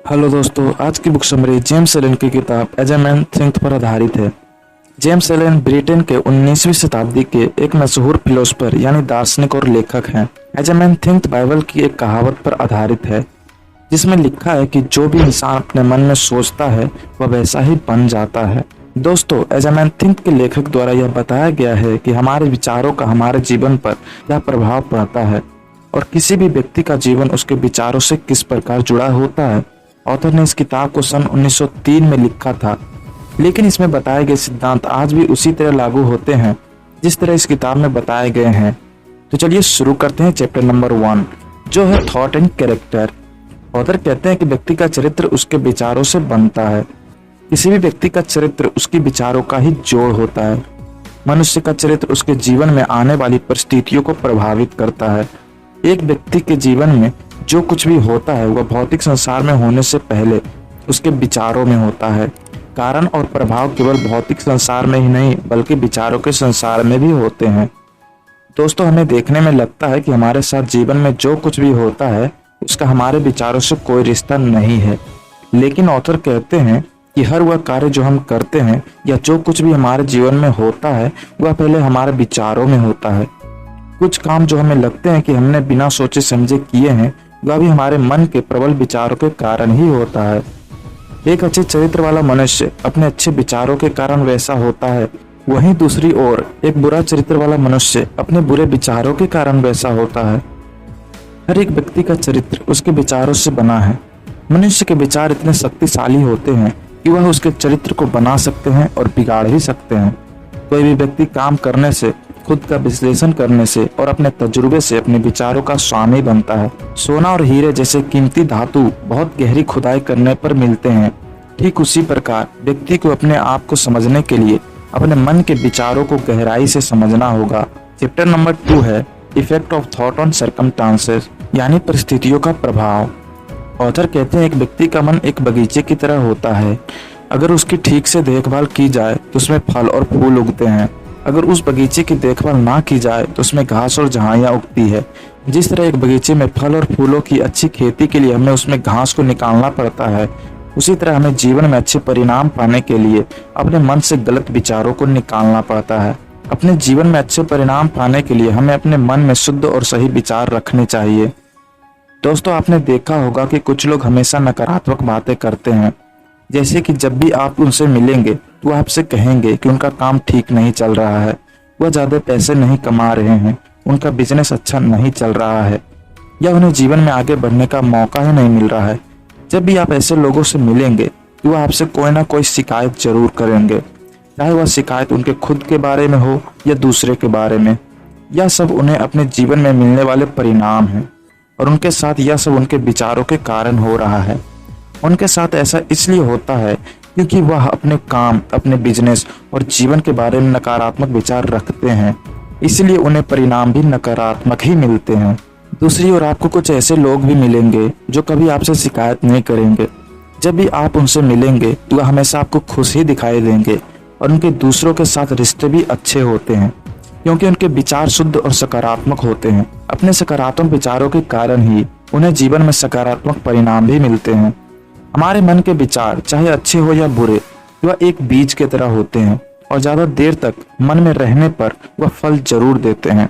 Hello दोस्तों, आज की बुक समरी जेम्स एलन की किताब एज ए मैन थिंक पर आधारित है। जेम्स एलन ब्रिटेन के 19वीं शताब्दी के एक मशहूर फिलोसफर यानी दार्शनिक और लेखक हैं। As a man think Bible की एक कहावत पर आधारित है जिसमें लिखा है कि जो भी इंसान अपने मन में सोचता है वह वैसा ही बन जाता है। दोस्तों, एज ए मैन थिंक के लेखक द्वारा यह बताया गया है कि हमारे विचारों का हमारे जीवन पर क्या प्रभाव पड़ता है और किसी भी व्यक्ति का जीवन उसके विचारों से किस प्रकार जुड़ा होता है। ऑथर ने इस किताब को सन 1903 में लिखा था, लेकिन इसमें बताए गए सिद्धांत आज भी उसी तरह लागू होते हैं जिस तरह इस किताब में बताए गए हैं। तो चलिए शुरू करते हैं चैप्टर नंबर 1, जो है थॉट एंड कैरेक्टर। ऑथर कहते हैं कि व्यक्ति का चरित्र उसके विचारों से बनता है। किसी भी व्यक्ति का चरित्र उसके विचारों का ही जोड़ होता है। मनुष्य का चरित्र उसके जीवन में आने वाली परिस्थितियों को प्रभावित करता है। एक व्यक्ति के जीवन में जो कुछ भी होता है वह भौतिक संसार में होने से पहले उसके विचारों में होता है। कारण और प्रभाव केवल भौतिक संसार में ही नहीं बल्कि विचारों के संसार में भी होते हैं। दोस्तों, हमें देखने में लगता है कि हमारे साथ जीवन में जो कुछ भी होता है उसका हमारे विचारों से कोई रिश्ता नहीं है, लेकिन ऑथर कहते हैं कि हर वह कार्य जो हम करते हैं या जो कुछ भी हमारे जीवन में होता है वह पहले हमारे विचारों में होता है। कुछ काम जो हमें लगते हैं कि हमने बिना सोचे समझे किए हैं वह भी हमारे मन के प्रबल विचारों के कारण ही होता है। एक अच्छे चरित्र वाला मनुष्य अपने अच्छे विचारों के कारण वैसा होता है, वहीं दूसरी ओर एक बुरा चरित्र वाला मनुष्य अपने बुरे विचारों के कारण वैसा होता है। हर एक व्यक्ति का चरित्र उसके विचारों से बना है। मनुष्य के विचार इतने शक्तिशाली होते हैं कि वह उसके चरित्र को बना सकते हैं और बिगाड़ भी सकते हैं। कोई भी व्यक्ति काम करने से, खुद का विश्लेषण करने से और अपने तजुर्बे से अपने विचारों का स्वामी बनता है। सोना और हीरे जैसे कीमती धातु बहुत गहरी खुदाई करने पर मिलते हैं। ठीक उसी प्रकार व्यक्ति को अपने आप को समझने के लिए अपने मन के विचारों को गहराई से समझना होगा। चैप्टर नंबर 2 है effect of thought on circumstances, यानी परिस्थितियों का प्रभाव। ऑथर कहते हैं एक व्यक्ति का मन एक बगीचे की तरह होता है। अगर उसकी ठीक से देखभाल की जाए तो उसमें फल और फूल उगते हैं। अगर उस बगीचे की देखभाल ना की जाए तो उसमें घास और झाड़ियाँ उगती है। जिस तरह एक बगीचे में फल और फूलों की अच्छी खेती के लिए हमें उसमें घास को निकालना पड़ता है, उसी तरह हमें जीवन में अच्छे परिणाम पाने के लिए अपने मन से गलत विचारों को निकालना पड़ता है। अपने जीवन में अच्छे परिणाम पाने के लिए हमें अपने मन में शुद्ध और सही विचार रखने चाहिए। दोस्तों, आपने देखा होगा कि कुछ लोग हमेशा नकारात्मक बातें करते हैं, जैसे कि जब भी आप उनसे मिलेंगे तो आपसे कहेंगे कि उनका काम ठीक नहीं चल रहा है, वह ज़्यादा पैसे नहीं कमा रहे हैं, उनका बिजनेस अच्छा नहीं चल रहा है, या उन्हें जीवन में आगे बढ़ने का मौका ही नहीं मिल रहा है। जब भी आप ऐसे लोगों से मिलेंगे तो वह आपसे कोई ना कोई शिकायत जरूर करेंगे, चाहे वह शिकायत उनके खुद के बारे में हो या दूसरे के बारे में। यह सब उन्हें अपने जीवन में मिलने वाले परिणाम हैं और उनके साथ यह सब उनके विचारों के कारण हो रहा है। उनके साथ ऐसा इसलिए होता है क्योंकि वह अपने काम, अपने बिजनेस और जीवन के बारे में नकारात्मक विचार रखते हैं, इसलिए उन्हें परिणाम भी नकारात्मक ही मिलते हैं। दूसरी ओर आपको कुछ ऐसे लोग भी मिलेंगे जो कभी आपसे शिकायत नहीं करेंगे। जब भी आप उनसे मिलेंगे तो वह हमेशा आपको खुश ही दिखाई देंगे और उनके दूसरों के साथ रिश्ते भी अच्छे होते हैं क्योंकि उनके विचार शुद्ध और सकारात्मक होते हैं। अपने सकारात्मक विचारों के कारण ही उन्हें जीवन में सकारात्मक परिणाम भी मिलते हैं। हमारे मन के विचार चाहे अच्छे हो या बुरे, वह एक बीज की तरह होते हैं और ज्यादा देर तक मन में रहने पर वह फल जरूर देते हैं।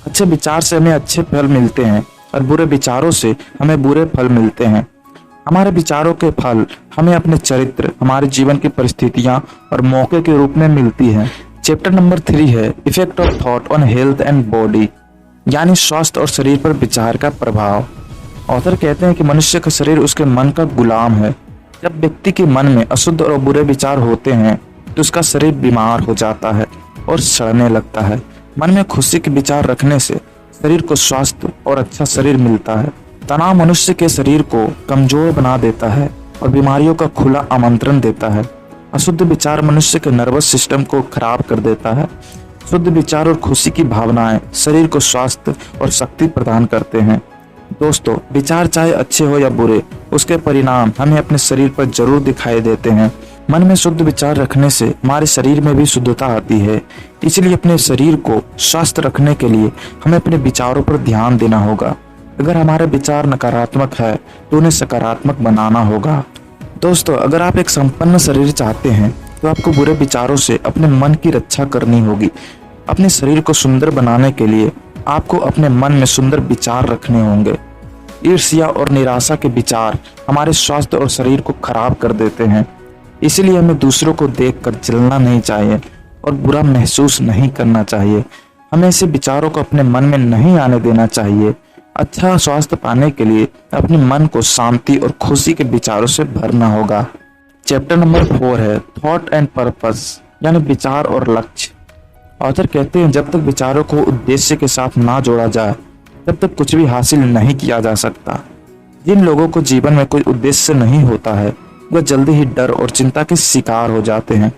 अच्छे विचार से हमें अच्छे फल मिलते हैं और बुरे विचारों से हमें बुरे फल मिलते हैं। हमारे विचारों के फल हमें अपने चरित्र, हमारे जीवन की परिस्थितियां और मौके के रूप में मिलती हैं। चैप्टर नंबर 3 है effect of thought on health and body, यानी स्वास्थ्य और शरीर पर विचार का प्रभाव। ऑथर कहते हैं कि मनुष्य का शरीर उसके मन का गुलाम है। जब व्यक्ति के मन में अशुद्ध और बुरे विचार होते हैं तो उसका शरीर बीमार हो जाता है और सड़ने लगता है। मन में खुशी के विचार रखने से शरीर को स्वास्थ्य और अच्छा शरीर मिलता है। तनाव मनुष्य के शरीर को कमजोर बना देता है और बीमारियों का खुला आमंत्रण देता है। अशुद्ध विचार मनुष्य के नर्वस सिस्टम को खराब कर देता है। शुद्ध विचार और खुशी की भावनाएं शरीर को स्वास्थ्य और शक्ति प्रदान करते हैं। दोस्तों, विचार चाहे अच्छे हो या बुरे, उसके परिणाम हमें अपने शरीर पर जरूर दिखाई देते हैं। मन में शुद्ध विचार रखने से हमारे शरीर में भी शुद्धता आती है। इसलिए अपने शरीर को स्वस्थ रखने के लिए हमें अपने विचारों पर ध्यान देना होगा। अगर हमारे विचार नकारात्मक है तो उन्हें सकारात्मक बनाना होगा। दोस्तों, अगर आप एक संपन्न शरीर चाहते हैं तो आपको बुरे विचारों से अपने मन की रक्षा करनी होगी। अपने शरीर को सुंदर बनाने के लिए आपको अपने मन में सुंदर विचार रखने होंगे। ईर्ष्या और निराशा के विचार हमारे स्वास्थ्य और शरीर को खराब कर देते हैं। इसलिए हमें दूसरों को देखकर जलना नहीं चाहिए और बुरा महसूस नहीं करना चाहिए। हमें ऐसे विचारों को अपने मन में नहीं आने देना चाहिए। अच्छा स्वास्थ्य पाने के लिए अपने मन को शांति और खुशी के विचारों से भरना होगा। चैप्टर नंबर 4 है थॉट एंड पर्पस, यानी विचार और लक्ष्य। ऑथर कहते हैं, जब तक विचारों को उद्देश्य के साथ ना जोड़ा जाए तब तक कुछ भी हासिल नहीं किया जा सकता। जिन लोगों को जीवन में कोई उद्देश्य नहीं होता है वह जल्दी ही डर और चिंता के शिकार हो जाते हैं,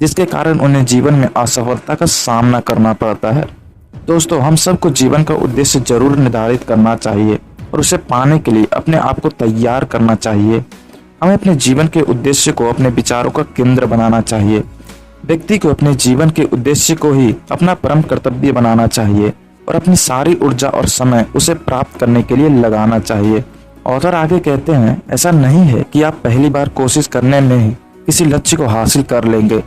जिसके कारण उन्हें जीवन में असफलता का सामना करना पड़ता है। दोस्तों, हम सबको जीवन का उद्देश्य जरूर निर्धारित करना चाहिए और उसे पाने के लिए अपने आप को तैयार करना चाहिए। हमें अपने जीवन के उद्देश्य को अपने विचारों का केंद्र बनाना चाहिए। व्यक्ति को अपने जीवन के उद्देश्य को ही अपना परम कर्तव्य बनाना चाहिए और अपनी सारी ऊर्जा और समय उसे प्राप्त करने के लिए लगाना चाहिए। ऑथर आगे कहते हैं, ऐसा नहीं है कि आप पहली बार कोशिश करने में ही किसी लक्ष्य को हासिल कर लेंगे।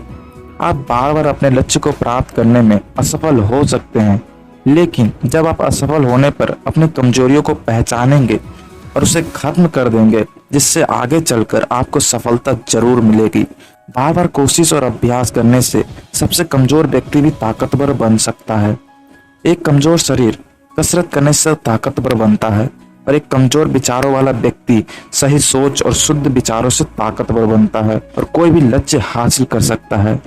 आप बार बार अपने लक्ष्य को प्राप्त करने में असफल हो सकते हैं, लेकिन जब आप असफल होने पर अपनी कमजोरियों को पहचानेंगे और उसे खत्म कर देंगे, जिससे आगे चलकर आपको सफलता जरूर मिलेगी। बार बार कोशिश और अभ्यास करने से सबसे कमजोर व्यक्ति भी ताकतवर बन सकता है। एक कमजोर शरीर कसरत करने से ताकतवर बनता है और एक कमजोर विचारों वाला व्यक्ति सही सोच और शुद्ध विचारों से ताकतवर बनता है और कोई भी लक्ष्य हासिल कर सकता है।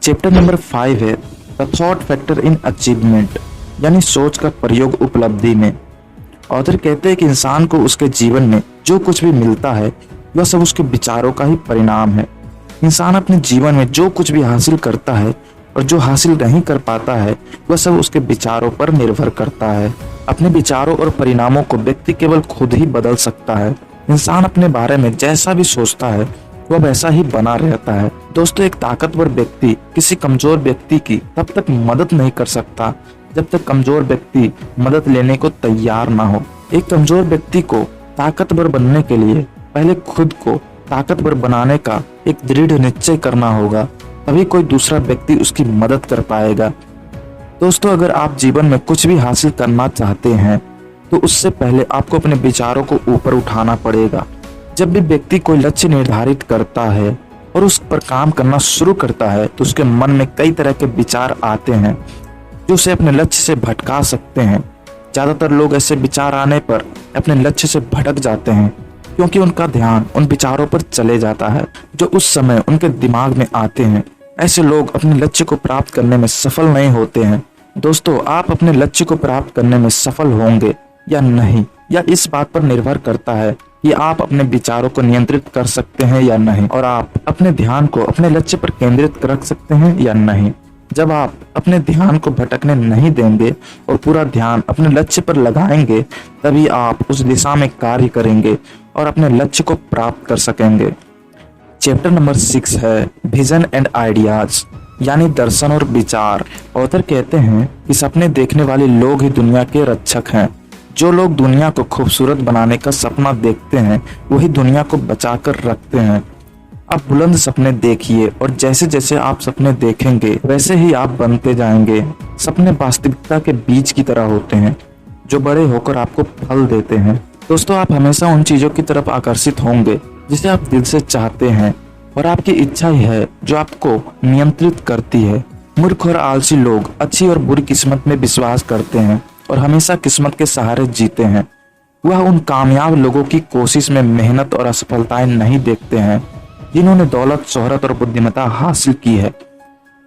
चैप्टर नंबर 5 है the thought factor in achievement, यानी सोच का प्रयोग उपलब्धि में। ऑथर कहते हैं कि इंसान को उसके जीवन में जो कुछ भी मिलता है वह सब उसके विचारों का ही परिणाम है। इंसान अपने जीवन में जो कुछ भी हासिल करता है और जो हासिल नहीं कर पाता है वह सब उसके विचारों पर निर्भर करता है। अपने विचारों और परिणामों को व्यक्ति केवल खुद ही बदल सकता है। इंसान अपने बारे में जैसा भी सोचता है वह वैसा ही बना रहता है। दोस्तों, एक ताकतवर व्यक्ति किसी कमजोर व्यक्ति की तब तक मदद नहीं कर सकता जब तक कमजोर व्यक्ति मदद लेने को तैयार ना हो। एक कमजोर व्यक्ति को ताकतवर बनने के लिए पहले खुद को ताकतवर बनाने का एक दृढ़ निश्चय करना होगा, तभी कोई दूसरा व्यक्ति उसकी मदद कर पाएगा। दोस्तों, अगर आप जीवन में कुछ भी हासिल करना चाहते हैं तो उससे पहले आपको अपने विचारों को ऊपर उठाना पड़ेगा। जब भी व्यक्ति कोई लक्ष्य निर्धारित करता है और उस पर काम करना शुरू करता है तो उसके मन में कई तरह के विचार आते हैं जो उसे अपने लक्ष्य से भटका सकते हैं। ज्यादातर लोग ऐसे विचार आने पर अपने लक्ष्य से भटक जाते हैं क्योंकि उनका ध्यान उन विचारों पर चले जाता है जो उस समय उनके दिमाग में आते हैं। ऐसे लोग अपने लक्ष्य को प्राप्त करने में सफल नहीं होते हैं। दोस्तों, आप अपने लक्ष्य को प्राप्त करने में सफल होंगे या नहीं, या इस बात पर निर्भर करता है कि आप अपने विचारों को नियंत्रित कर सकते हैं या नहीं, और आप अपने ध्यान को अपने लक्ष्य पर केंद्रित रख सकते हैं या नहीं। जब आप अपने ध्यान को भटकने नहीं देंगे और पूरा ध्यान अपने लक्ष्य पर लगाएंगे, तभी आप उस दिशा में कार्य करेंगे और अपने लक्ष्य को प्राप्त कर सकेंगे। चैप्टर नंबर 6 है विजन एंड आइडियाज, यानी दर्शन और विचार। ऑथर कहते हैं कि सपने देखने वाले लोग ही दुनिया के रक्षक हैं। जो लोग दुनिया को खूबसूरत बनाने का सपना देखते हैं वही दुनिया को बचाकर रखते हैं। आप बुलंद सपने देखिए और जैसे जैसे आप सपने देखेंगे वैसे ही आप बनते जाएंगे। सपने वास्तविकता के बीज की तरह होते हैं जो बड़े होकर आपको फल देते हैं। दोस्तों, आप हमेशा उन चीजों की तरफ आकर्षित होंगे जिसे आप दिल से चाहते हैं, और आपकी इच्छा ही है जो आपको नियंत्रित करती है। मूर्ख और आलसी लोग अच्छी और बुरी किस्मत में विश्वास करते हैं और हमेशा किस्मत के सहारे जीते हैं। वह उन कामयाब लोगों की कोशिश में मेहनत और असफलताएं नहीं देखते हैं जिन्होंने दौलत, शोहरत और बुद्धिमत्ता हासिल की है।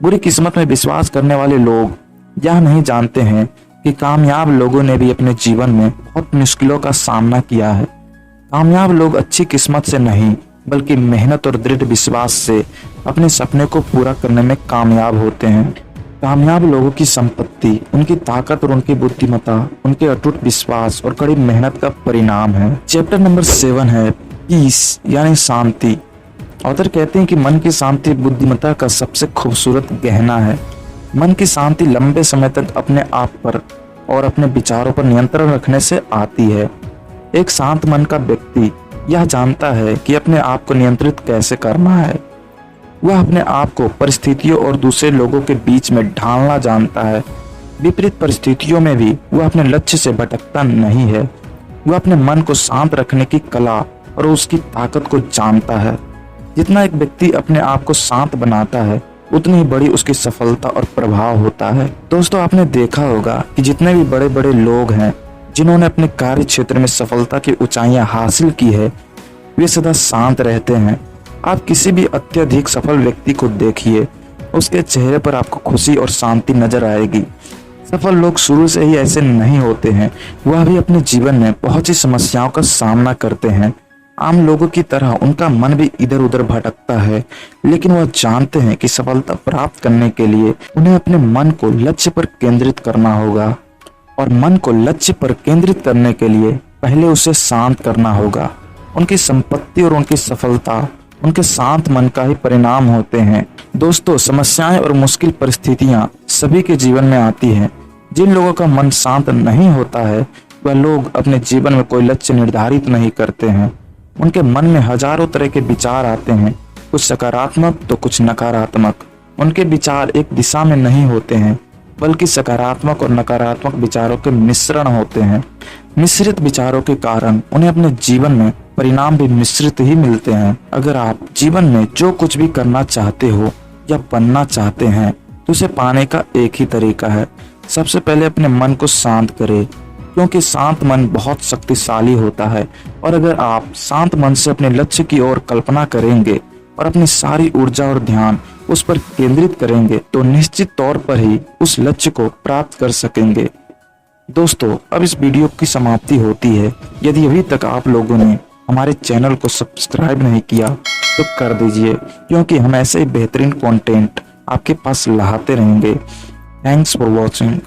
बुरी किस्मत में विश्वास करने वाले लोग यह नहीं जानते हैं कि कामयाब लोगों ने भी अपने जीवन में बहुत मुश्किलों का सामना किया है। कामयाब लोग अच्छी किस्मत से नहीं बल्कि मेहनत और दृढ़ विश्वास से अपने सपने को पूरा करने में कामयाब होते हैं। कामयाब लोगों की संपत्ति उनकी ताकत और उनकी बुद्धिमत्ता, उनके अटूट विश्वास और कड़ी मेहनत का परिणाम है। चैप्टर नंबर 7 है पीस, यानी शांति। ऑथर कहते हैं कि मन की शांति बुद्धिमत्ता का सबसे खूबसूरत गहना है। मन की शांति लंबे समय तक अपने आप पर और अपने विचारों पर नियंत्रण रखने से आती है। एक शांत मन का व्यक्ति यह जानता है कि अपने आप को नियंत्रित कैसे करना है। वह अपने आप को परिस्थितियों और दूसरे लोगों के बीच में ढालना जानता है। विपरीत परिस्थितियों में भी वह अपने लक्ष्य से भटकता नहीं है। वह अपने मन को शांत रखने की कला और उसकी ताकत को जानता है। जितना एक व्यक्ति अपने आप को शांत बनाता है, उतनी ही बड़ी उसकी सफलता और प्रभाव होता है। दोस्तों, आपने देखा होगा कि जितने भी बड़े बड़े लोग हैं जिन्होंने अपने कार्य क्षेत्र में सफलता की ऊंचाइयां हासिल की है, वे सदा शांत रहते हैं। आप किसी भी अत्यधिक सफल व्यक्ति को देखिए, उसके चेहरे पर आपको खुशी और शांति नजर आएगी। सफल लोग शुरू से ही ऐसे नहीं होते हैं। वह भी अपने जीवन में बहुत सी समस्याओं का सामना करते हैं। आम लोगों की तरह उनका मन भी इधर उधर भटकता है, लेकिन वह जानते हैं कि सफलता प्राप्त करने के लिए उन्हें अपने मन को लक्ष्य पर केंद्रित करना होगा। और मन को लक्ष्य पर केंद्रित करने के लिए पहले उसे शांत करना होगा। उनकी संपत्ति और उनकी सफलता उनके शांत मन का ही परिणाम होते हैं। दोस्तों, समस्याएं और मुश्किल परिस्थितियां सभी के जीवन में आती हैं। जिन लोगों का मन शांत नहीं होता है, वह लोग अपने जीवन में कोई लक्ष्य निर्धारित नहीं करते हैं। उनके मन में हजारों तरह के विचार आते हैं, कुछ सकारात्मक तो कुछ नकारात्मक। उनके विचार एक दिशा में नहीं होते हैं, बल्कि सकारात्मक और नकारात्मक विचारों के मिश्रण होते हैं। मिश्रित विचारों के कारण उन्हें अपने जीवन में परिणाम भी मिश्रित ही मिलते हैं। अगर आप जीवन में जो कुछ भी करना चाहते हो या बनना चाहते हैं, तो उसे पाने का एक ही तरीका है। सबसे पहले अपने मन को शांत करें, क्योंकि शांत मन बहुत शक्तिशाली होता है। और अगर आप शांत मन से अपने लक्ष्य की ओर कल्पना करेंगे और अपनी सारी ऊर्जा और ध्यान उस पर केंद्रित करेंगे, तो निश्चित तौर पर ही उस लक्ष्य को प्राप्त कर सकेंगे। दोस्तों, अब इस वीडियो की समाप्ति होती है। यदि अभी तक आप लोगों ने हमारे चैनल को सब्सक्राइब नहीं किया तो कर दीजिए, क्योंकि हम ऐसे ही बेहतरीन कंटेंट आपके पास लाते रहेंगे। Thanks for watching.